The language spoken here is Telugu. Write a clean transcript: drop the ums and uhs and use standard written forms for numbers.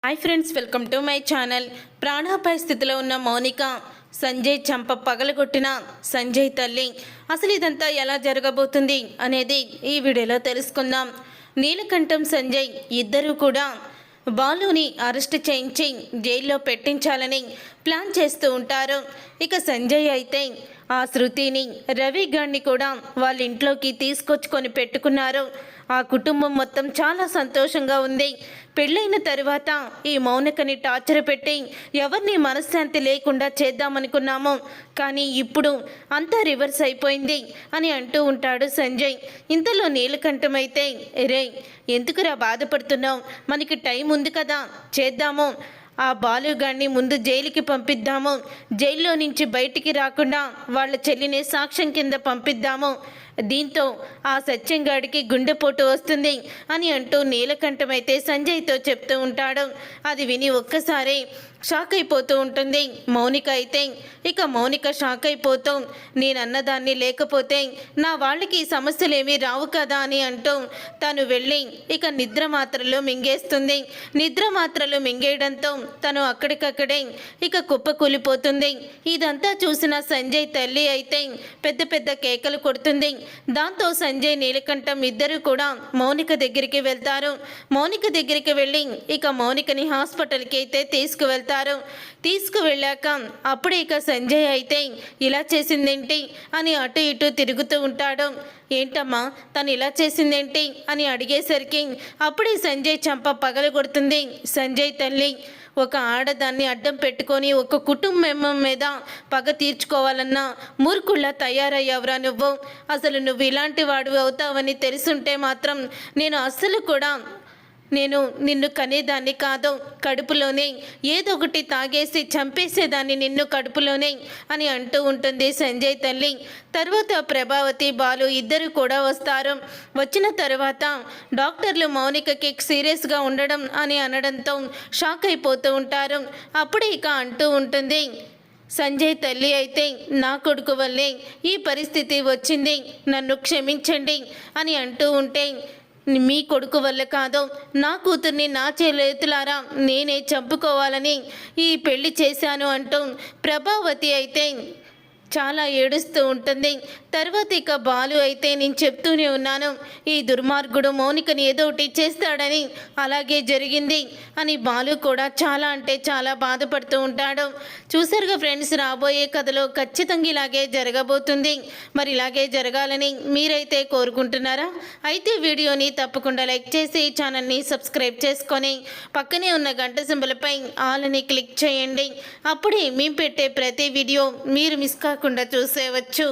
Hi friends, welcome to my channel. ప్రాణాపాయ స్థితిలో ఉన్న మౌనిక సంజయ్ చంప పగలగొట్టిన సంజయ్ తల్లి. అసలు ఇదంతా ఎలా జరగబోతుంది అనేది ఈ వీడియోలో తెలుసుకుందాం. నీలకంఠం సంజయ్ ఇద్దరూ కూడా బాలుని అరెస్ట్ చేయించి జైల్లో పెట్టించాలని ప్లాన్ చేస్తూ ఉంటారు. ఇక సంజయ్ అయితే ఆ శృతిని, రవి గారిని కూడా వాళ్ళ ఇంట్లోకి తీసుకొచ్చుకొని పెట్టుకున్నారు. ఆ కుటుంబం మొత్తం చాలా సంతోషంగా ఉంది. పెళ్ళైన తరువాత ఈ మౌనికని టార్చర్ పెట్టి ఎవరిని మనశ్శాంతి లేకుండా చేద్దామనుకున్నాము, కానీ ఇప్పుడు అంతా రివర్స్ అయిపోయింది అని అంటూ ఉంటాడు సంజయ్. ఇంతలో నీలకంఠం అయితే, రే ఎందుకురా బాధపడుతున్నావు, మనకి టైం ఉంది కదా, చేద్దాము. ఆ బాలుగాడిని ముందు జైలుకి పంపిద్దాము, జైల్లో నుంచి బయటికి రాకుండా వాళ్ళ చెల్లిని సాక్ష్యం కింద పంపిద్దాము, దీంతో ఆ సత్యంగాడికి గుండెపోటు వస్తుంది అని అంటూ నీలకంఠం అయితే సంజయ్తో చెప్తూ ఉంటాడు. అది విని ఒక్కసారి షాక్ అయిపోతూ ఉంటుంది మౌనిక అయితే. ఇక మౌనిక షాక్ అయిపోతూ, నేనన్నదాన్ని లేకపోతే నా వాళ్ళకి సమస్యలు ఏమీ రావు కదా అని అంటూ తను వెళ్ళి ఇక నిద్ర మాత్రలు మింగేస్తుంది. నిద్ర మాత్రలు మింగేయడంతో తను అక్కడికక్కడే ఇక కుప్పకూలిపోతుంది. ఇదంతా చూసిన సంజయ్ తల్లి అయితే పెద్ద పెద్ద కేకలు కొడుతుంది. దాంతో సంజయ్, నీలకంఠం ఇద్దరు కూడా మౌనిక దగ్గరికి వెళ్తారు. మౌనిక దగ్గరికి వెళ్ళి ఇక మౌనికని హాస్పిటల్కి అయితే తీసుకువెళ్ళాక అప్పుడే ఇక సంజయ్ అయితే ఇలా చేసిందేంటి అని అటు ఇటు తిరుగుతూ ఉంటాడు. ఏంటమ్మా తను ఇలా చేసిందేంటి అని అడిగేసరికి అప్పుడే సంజయ్ చంప పగలగొడుతుంది సంజయ్ తల్లి. ఒక ఆడదాన్ని అడ్డం పెట్టుకొని ఒక కుటుంబం మీద పగ తీర్చుకోవాలన్నా మూర్ఖుల్లా తయారయ్యావురా నువ్వు. అసలు నువ్వు ఇలాంటి వాడు అవుతావని తెలుసుంటే మాత్రం నేను నిన్ను కనేదాన్ని కాదు, కడుపులోనే ఏదో ఒకటి తాగేసి చంపేసేదాన్ని నిన్ను కడుపులోనే అని అంటూ ఉంటుంది సంజయ్ తల్లి. తర్వాత ప్రభావతి, బాలు ఇద్దరు కూడా వస్తారు. వచ్చిన తర్వాత డాక్టర్లు మౌనికకి సీరియస్గా ఉండడం అని అనడంతో షాక్ అయిపోతూ ఉంటారు. అప్పుడే ఇక అంటూ ఉంటుంది సంజయ్ తల్లి అయితే, నా కొడుకు వల్లే ఈ పరిస్థితి వచ్చింది, నన్ను క్షమించండి అని అంటూ ఉంటే, మీ కొడుకు వల్ల కాదు, నా కూతుర్ని నా చేతులారా నేనే చంపుకోవాలని ఈ పెళ్లి చేశాను అంటూ ప్రభావతి అయితే చాలా ఏడుస్తూ ఉంటుంది. తర్వాత ఇక బాలు అయితే, నేను చెప్తూనే ఉన్నాను ఈ దుర్మార్గుడు మౌనికని ఏదో ఒకటి చేస్తాడని, అలాగే జరిగింది అని బాలు కూడా చాలా అంటే చాలా బాధపడుతూ ఉంటాడు. చూసారుగా ఫ్రెండ్స్, రాబోయే కథలో ఖచ్చితంగా ఇలాగే జరగబోతుంది. మరి ఇలాగే జరగాలని మీరైతే కోరుకుంటున్నారా? అయితే వీడియోని తప్పకుండా లైక్ చేసి ఛానల్ని సబ్స్క్రైబ్ చేసుకొని పక్కనే ఉన్న గంట సింబల్పై ఆల్ అని క్లిక్ చేయండి. అప్పుడే మేము పెట్టే ప్రతి వీడియో మీరు మిస్ కాకుండా చూసేయవచ్చు.